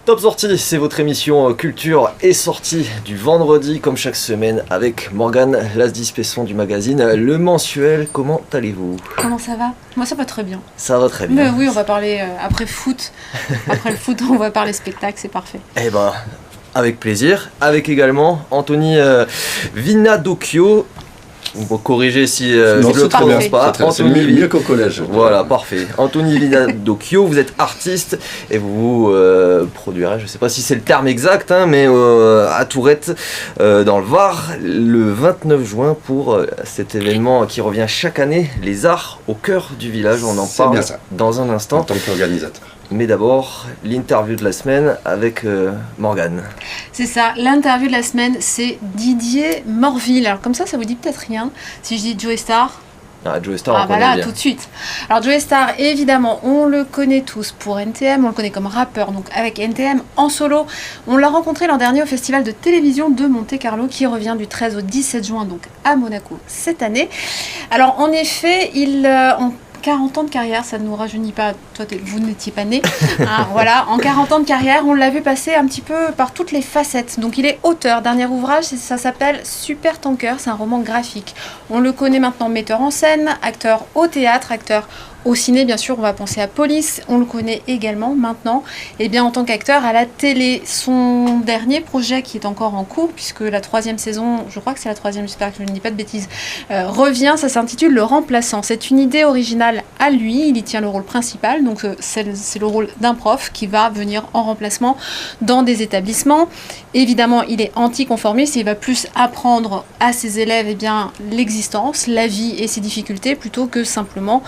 Top Sortie, c'est votre émission culture et sortie du vendredi, comme chaque semaine, avec Morgane Lasdis-Pesson du magazine Le Mensuel. Comment allez-vous ? Comment ça va ? Moi, ça va très bien. Ça va très bien. Mais oui, on va parler après foot. Après le foot, on va parler spectacle, c'est parfait. Eh ben, avec plaisir. Avec également Anthony Vinadocchio. On peut corriger si je ne le prononce pas. C'est mieux qu'au collège. Voilà, parfait. Anthony Vinadocchio, vous êtes artiste et vous produirez, je ne sais pas si c'est le terme exact, mais à Tourette, dans le Var, le 29 juin pour cet événement qui revient chaque année, les arts au cœur du village. On en parle dans un instant. En tant qu'organisateur. Mais d'abord, l'interview de la semaine avec Morgane. C'est ça, l'interview de la semaine, c'est Didier Morville. Alors comme ça vous dit peut-être rien. Si je dis Joey Starr, Joey Starr, on connaît voilà, bien. tout de suite. Alors Joey Starr, évidemment, on le connaît tous pour NTM, on le connaît comme rappeur, donc avec NTM en solo. On l'a rencontré l'an dernier au festival de télévision de Monte-Carlo qui revient du 13 au 17 juin, donc à Monaco cette année. Alors en effet, en 40 ans de carrière, ça ne nous rajeunit pas, toi vous n'étiez pas né, voilà, en 40 ans de carrière, on l'a vu passer un petit peu par toutes les facettes. Donc il est auteur, dernier ouvrage, ça s'appelle Super Tanker, c'est un roman graphique. On le connaît maintenant metteur en scène, acteur au théâtre, acteur au ciné, bien sûr, on va penser à Police, on le connaît également maintenant, et bien en tant qu'acteur à la télé. Son dernier projet qui est encore en cours, puisque la 3e saison, je crois que c'est la 3e, j'espère que je ne dis pas de bêtises, revient, ça s'intitule Le Remplaçant. C'est une idée originale à lui, il y tient le rôle principal, donc c'est le rôle d'un prof qui va venir en remplacement dans des établissements. Évidemment, il est anticonformiste, il va plus apprendre à ses élèves l'existence, la vie et ses difficultés, plutôt que simplement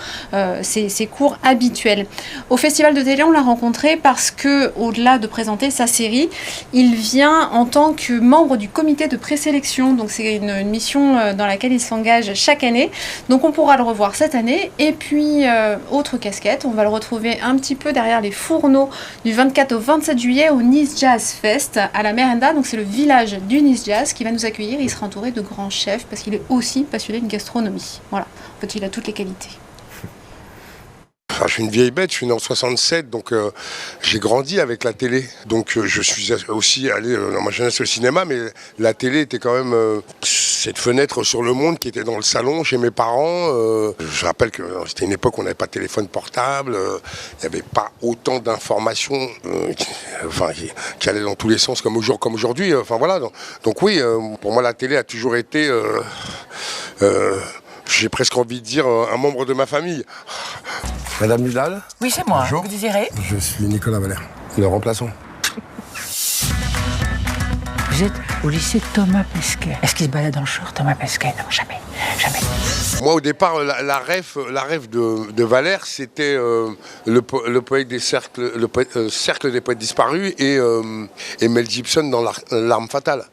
ses cours habituels. Au festival de télé, on l'a rencontré parce que, au-delà de présenter sa série, il vient en tant que membre du comité de présélection. Donc c'est une mission dans laquelle il s'engage chaque année. Donc on pourra le revoir cette année. Et puis, autre casquette, on va le retrouver un petit peu derrière les fourneaux du 24 au 27 juillet au Nice Jazz Fest à la Merenda. Donc c'est le village du Nice Jazz qui va nous accueillir. Il sera entouré de grands chefs parce qu'il est aussi passionné de gastronomie. Voilà, en fait, il a toutes les qualités. Enfin, je suis une vieille bête, je suis né en 67, donc j'ai grandi avec la télé. Donc je suis aussi allé dans ma jeunesse au cinéma, mais la télé était quand même cette fenêtre sur le monde qui était dans le salon chez mes parents. Je rappelle que c'était une époque où on n'avait pas de téléphone portable, il n'y avait pas autant d'informations qui allaient dans tous les sens comme aujourd'hui. Enfin voilà, donc oui, pour moi la télé a toujours été... j'ai presque envie de dire un membre de ma famille. Madame Nudal ? Oui, c'est moi. Bonjour. Vous désirez ? Je suis Nicolas Valère, le remplaçant. Vous êtes au lycée Thomas Pesquet. Est-ce qu'il se balade dans le short, Thomas Pesquet ? Non, jamais. Jamais. Moi, au départ, la rêve de Valère, c'était le poète des cercles, cercle des poètes disparus et Mel Gibson dans L'Arme fatale.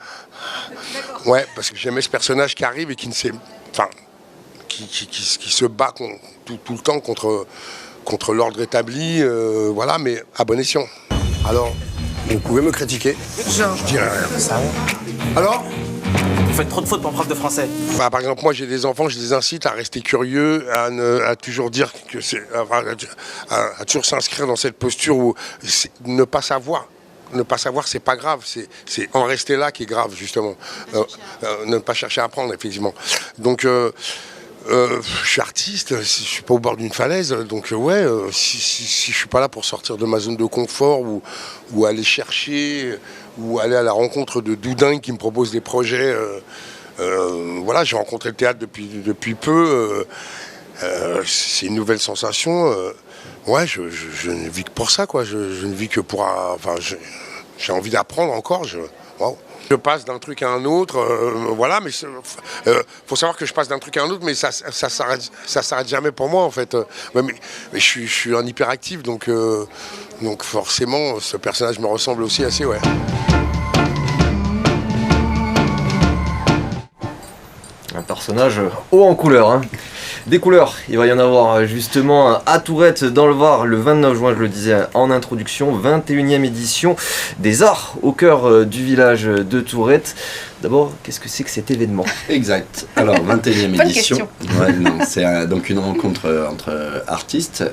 Ouais, parce que j'aimais ce personnage qui arrive et qui ne sait... Enfin, qui se bat tout le temps contre l'ordre établi, voilà, mais à bon escient. Alors, vous pouvez me critiquer ? Genre. Je dirais rien. Ça va ? Alors ? Vous faites trop de fautes pour prof de français. Enfin, par exemple, moi j'ai des enfants, je les incite à rester curieux, à toujours dire que c'est... à toujours s'inscrire dans cette posture où ne pas savoir. Ne pas savoir, c'est pas grave, c'est en rester là qui est grave, justement. Ne pas chercher à apprendre, effectivement. Donc... je suis artiste, je suis pas au bord d'une falaise, donc si je suis pas là pour sortir de ma zone de confort ou aller chercher, ou aller à la rencontre de doudingues qui me proposent des projets, voilà, j'ai rencontré le théâtre depuis peu, c'est une nouvelle sensation, ouais, je ne vis que pour ça, quoi, je ne vis que pour, j'ai envie d'apprendre encore, wow. Je passe d'un truc à un autre, voilà, mais faut savoir que je passe d'un truc à un autre, mais ça s'arrête jamais pour moi en fait. Mais je suis un hyperactif, donc forcément, ce personnage me ressemble aussi assez, ouais. Un personnage haut en couleur, hein. Des couleurs, il va y en avoir justement à Tourette dans le Var le 29 juin, je le disais en introduction, 21e édition des arts au cœur du village de Tourette. D'abord, qu'est-ce que c'est que cet événement ? Exact. Alors, 21e Bonne édition. Ouais, non, c'est donc une rencontre entre artistes,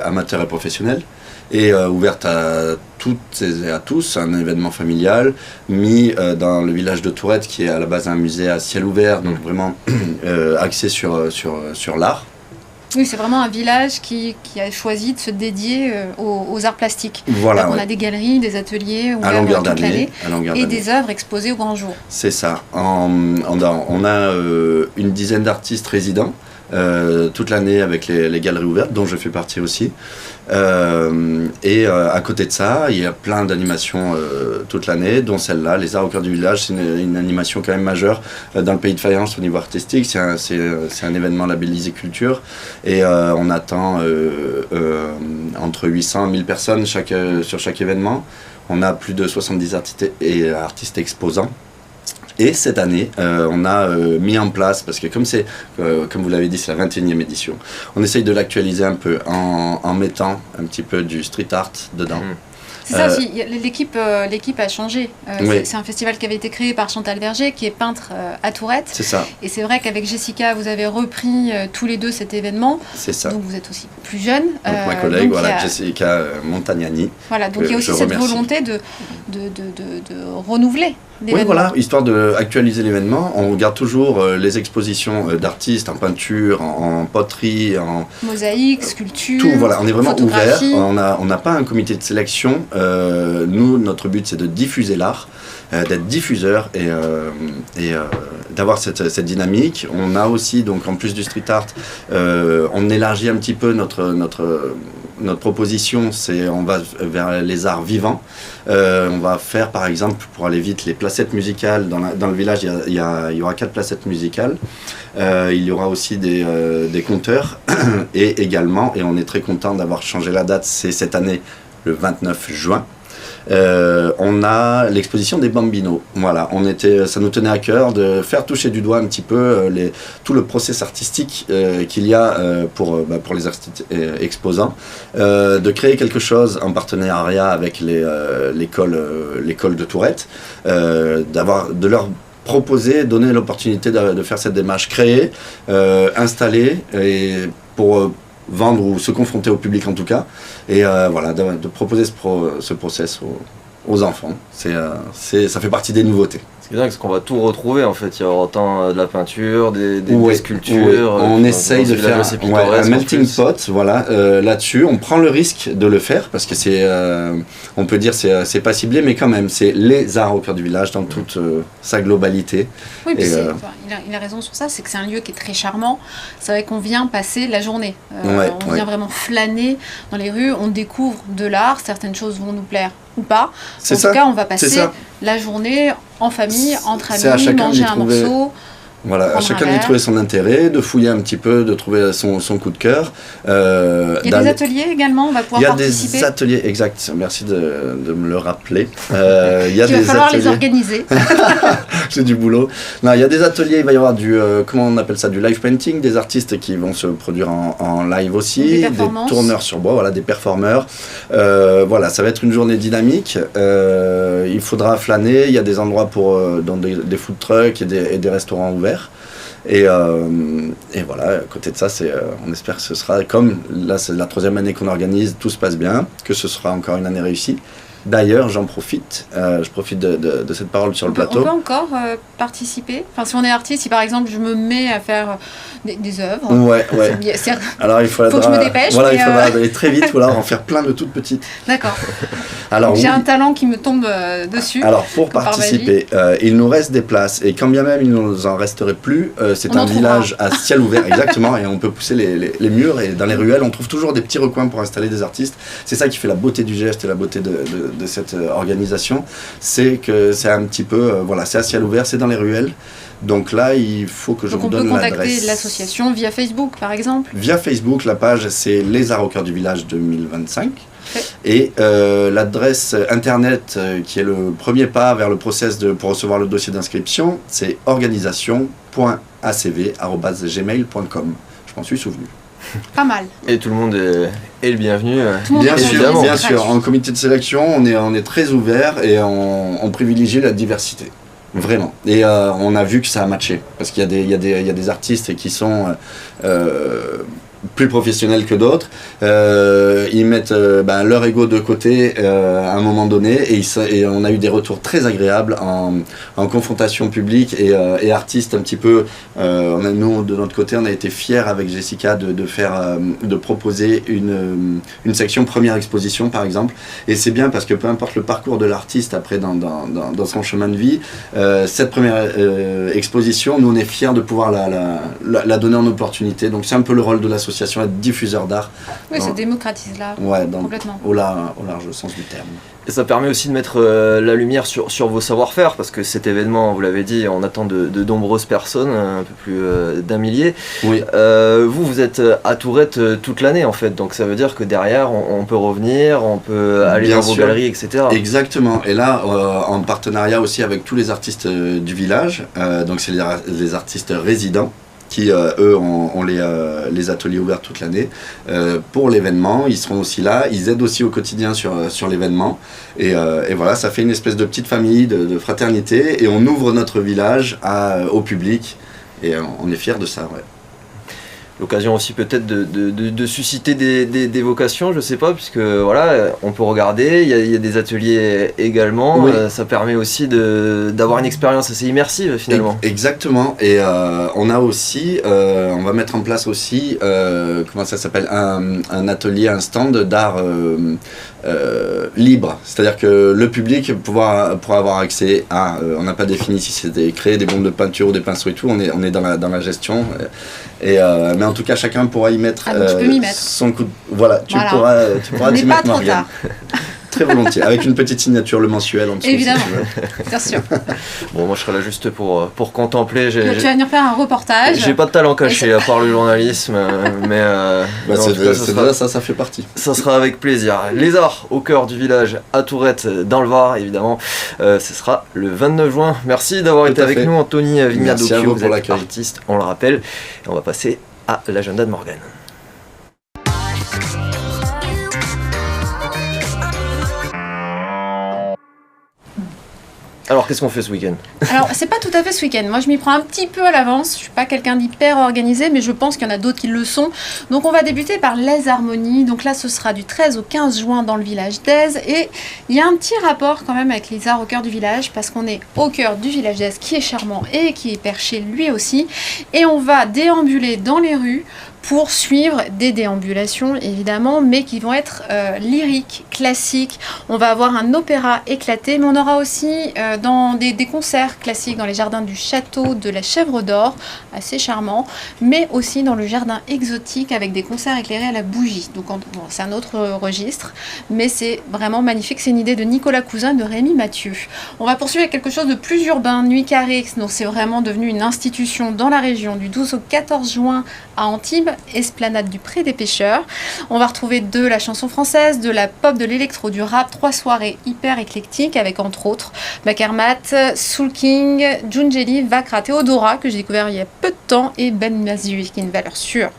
amateurs et professionnels, et ouverte à toutes et à tous, un événement familial mis dans le village de Tourette qui est à la base un musée à ciel ouvert, donc vraiment axé sur l'art. Oui, c'est vraiment un village qui a choisi de se dédier aux arts plastiques. Voilà, on a des galeries, des ateliers ouverts toute l'année et des œuvres exposées au grand jour. C'est ça. On a une dizaine d'artistes résidents toute l'année avec les galeries ouvertes, dont je fais partie aussi. À côté de ça, il y a plein d'animations toute l'année, dont celle-là, les Arts au cœur du village. C'est une animation quand même majeure dans le pays de Fayence au niveau artistique. C'est un événement labellisé culture et on attend entre 800 et 1000 personnes sur chaque événement. On a plus de 70 artistes exposants. Et cette année, on a mis en place, parce que comme vous l'avez dit, c'est la 21e édition, on essaye de l'actualiser un peu en mettant un petit peu du street art dedans. C'est ça aussi, l'équipe a changé. Oui. C'est un festival qui avait été créé par Chantal Verger, qui est peintre à Tourette. C'est ça. Et c'est vrai qu'avec Jessica, vous avez repris tous les deux cet événement. C'est ça. Donc vous êtes aussi plus jeune. Donc ma collègue, Jessica Montagnani. Voilà, donc il y a aussi cette volonté de renouveler l'événement. Oui, voilà, histoire d'actualiser l'événement. On garde toujours les expositions d'artistes en peinture, en poterie, en mosaïque, sculpture, tout, voilà, on est vraiment ouvert. photographie. On n'a pas un comité de sélection. Nous, notre but, c'est de diffuser l'art, d'être diffuseur et d'avoir cette dynamique. On a aussi, donc en plus du street art, on élargit un petit peu notre proposition, on va vers les arts vivants. On va faire par exemple, pour aller vite, les placettes musicales. Dans le village, il y aura 4 placettes musicales. Il y aura aussi des conteurs et également, et on est très content d'avoir changé la date, c'est cette année, le 29 juin. On a l'exposition des Bambinos. Voilà, ça nous tenait à cœur de faire toucher du doigt un petit peu tout le process artistique qu'il y a pour les artistes exposants, de créer quelque chose en partenariat avec l'école de Tourette, de leur proposer, donner l'opportunité de faire cette démarche, créer, installer et pour vendre ou se confronter au public en tout cas, et voilà, de proposer ce process aux enfants. Ça fait partie des nouveautés. C'est bien parce qu'on va tout retrouver en fait. Il y aura autant de la peinture, des sculptures. Oui. On essaye de faire un melting pot, voilà, là-dessus. On prend le risque de le faire parce que on peut dire c'est pas ciblé, mais quand même, c'est les arts au cœur du village dans toute sa globalité. Oui, puis il a raison sur ça, c'est que c'est un lieu qui est très charmant. C'est vrai qu'on vient passer la journée. On vient vraiment flâner dans les rues, on découvre de l'art, certaines choses vont nous plaire ou pas. En tout cas, on va passer la journée en famille, entre amis, manger un morceau. Voilà, à chacun d'y trouver son intérêt, de fouiller un petit peu, de trouver son coup de cœur. Il y a des ateliers également, on va pouvoir participer. Il y a des ateliers, exact, merci de me le rappeler. Il va falloir les organiser. J'ai du boulot. Non, il y a des ateliers, il va y avoir comment on appelle ça, du live painting, des artistes qui vont se produire en live aussi, des tourneurs sur bois, voilà, des performeurs. Voilà, ça va être une journée dynamique. Il faudra flâner, il y a des endroits dans des food trucks et des restaurants ouverts. Et voilà, à côté de ça, on espère que ce sera comme, là c'est la 3e année qu'on organise, tout se passe bien, que ce sera encore une année réussie. D'ailleurs, je profite de cette parole sur le plateau. On peut encore participer. Enfin, si on est artiste, si par exemple je me mets à faire des œuvres. Ouais. Alors il faut que je me dépêche. Voilà, il faudra aller très vite, voilà, en faire plein de toutes petites. D'accord. Alors j'ai un talent qui me tombe dessus. Alors pour participer, il nous reste des places et quand bien même il ne nous en resterait plus, c'est un village à ciel ouvert, exactement, et on peut pousser les murs et dans les ruelles, on trouve toujours des petits recoins pour installer des artistes. C'est ça qui fait la beauté du geste et la beauté de cette organisation, c'est que c'est un petit peu, voilà, c'est à ciel ouvert, c'est dans les ruelles. Donc là, il faut que je vous donne l'adresse. On peut contacter l'association via Facebook, par exemple. Via Facebook, la page, c'est Les Arts au cœur du village 2025. Et l'adresse internet, qui est le premier pas vers le process pour recevoir le dossier d'inscription, c'est organisation.acv@gmail.com. Je m'en suis souvenu. Pas mal. Et tout le monde est le bienvenu. Bien sûr. En comité de sélection, on est très ouvert et on privilégie la diversité. Vraiment. Et on a vu que ça a matché. Parce qu'il y a des artistes qui sont plus professionnels que d'autres. Ils mettent leur ego de côté à un moment donné et on a eu des retours très agréables en confrontation publique et artistes un petit peu. Nous, de notre côté, on a été fiers avec Jessica de proposer une section première exposition, par exemple. Et c'est bien parce que peu importe le parcours de l'artiste après dans son chemin de vie, cette première exposition, nous on est fiers de pouvoir la donner en opportunité. Donc c'est un peu le rôle de l'association, être diffuseur d'art. Oui, ça démocratise l'art. Ouais, complètement. Au large sens du terme. Et ça permet aussi de mettre la lumière sur vos savoir-faire, parce que cet événement, vous l'avez dit, on attend de nombreuses personnes, un peu plus d'un millier. Oui. Vous êtes à Tourette toute l'année en fait, donc ça veut dire que derrière on peut revenir, on peut aller Bien dans vos sûr. galeries, etc. Exactement. Et là, en partenariat aussi avec tous les artistes du village, donc c'est les artistes résidents qui, eux, ont les ateliers ouverts toute l'année. Pour l'événement, ils seront aussi là. Ils aident aussi au quotidien sur l'événement. Et voilà, ça fait une espèce de petite famille, de fraternité. Et on ouvre notre village au public. Et on est fiers de ça, ouais. L'occasion aussi peut-être de susciter des vocations, je sais pas, puisque voilà, on peut regarder, il y a des ateliers également, Oui. Ça permet aussi d'avoir une expérience assez immersive finalement. Exactement, et on a aussi, on va mettre en place aussi, comment ça s'appelle, un atelier, un stand d'art libre, c'est-à-dire que le public pourra avoir accès à, on n'a pas défini si c'était créer des bombes de peinture ou des pinceaux et tout, on est dans la gestion, mais en tout cas chacun pourra y mettre, tu peux m'y mettre. son coup de... Voilà, tu pourras Mais t'y pas mettre, trop Morgane. tard. Très volontiers, avec une petite signature, le mensuel en dessous. Évidemment. Si tu veux. Bien sûr. Bon, moi je serai là juste pour contempler. Tu vas venir faire un reportage. J'ai pas de talent caché à part le journalisme, mais Bah, en c'est tout cas, déjà ça fait partie. ça sera avec plaisir. Les arts au cœur du village à Tourette, dans le Var évidemment. Ce sera le 29 juin. Merci d'avoir Tout été à avec fait. nous, Anthony Vignado. Merci à vous Vous pour êtes l'accueil. artiste, on le rappelle. Et on va passer à l'agenda de Morgane. Alors, qu'est-ce qu'on fait ce week-end ? Alors, c'est pas tout à fait ce week-end. Moi, je m'y prends un petit peu à l'avance. Je suis pas quelqu'un d'hyper organisé, mais je pense qu'il y en a d'autres qui le sont. Donc, on va débuter par les harmonies. Donc là, ce sera du 13 au 15 juin dans le village d'Aise. Et il y a un petit rapport quand même avec les arts au cœur du village, parce qu'on est au cœur du village d'Aise, qui est charmant et qui est perché lui aussi. Et on va déambuler dans les rues pour suivre des déambulations évidemment, mais qui vont être lyriques, classiques. On va avoir un opéra éclaté, mais on aura aussi dans des concerts classiques dans les jardins du château de la Chèvre d'Or, assez charmant, mais aussi dans le jardin exotique avec des concerts éclairés à la bougie. Donc bon, c'est un autre registre, mais c'est vraiment magnifique. C'est une idée de Nicolas Cousin, de Rémi Mathieu. On va poursuivre avec quelque chose de plus urbain, Nuit Carrée, donc c'est vraiment devenu une institution dans la région du 12 au 14 juin à Antibes, esplanade du Pré des Pêcheurs. On va retrouver de la chanson française, de la pop, de l'électro, du rap, 3 soirées hyper éclectiques avec entre autres Bakermat, Soul King, Jungeli, Vakra, Théodora que j'ai découvert il y a peu de temps et Ben Mazui qui est une valeur sûre.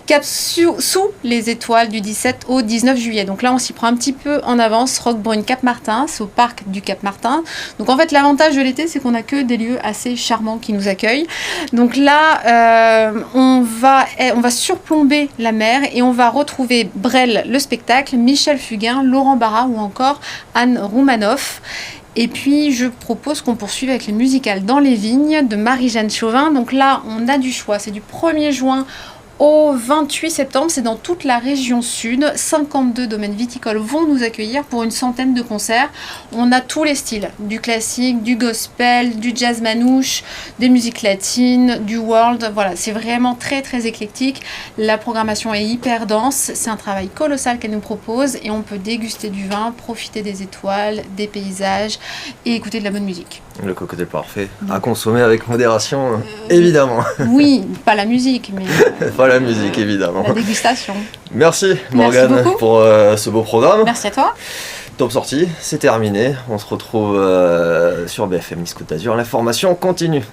Cap sous les étoiles du 17 au 19 juillet. Donc là on s'y prend un petit peu en avance. Roquebrune Cap Martin, c'est au parc du Cap Martin. Donc en fait l'avantage de l'été c'est qu'on a que des lieux assez charmants qui nous accueillent. Donc là on va surplomber la mer et on va retrouver Brel le spectacle, Michel Fugain, Laurent Barra ou encore Anne Roumanoff. Et puis je propose qu'on poursuive avec les musicales Dans les vignes de Marie-Jeanne Chauvin. Donc là on a du choix, c'est du 1er juin au 28 septembre, c'est dans toute la région sud. 52 domaines viticoles vont nous accueillir pour une centaine de concerts. On a tous les styles, du classique, du gospel, du jazz manouche, des musiques latines, du world. Voilà, c'est vraiment très très éclectique. La programmation est hyper dense. C'est un travail colossal qu'elle nous propose et on peut déguster du vin, profiter des étoiles, des paysages et écouter de la bonne musique. Le cocktail parfait, à consommer avec modération, évidemment. Oui, pas la musique, mais Pas la musique, évidemment. la dégustation. Merci Morgane beaucoup. pour ce beau programme. Merci à toi. Top sortie, c'est terminé. On se retrouve sur BFM Nice Côte d'Azur. L'information continue.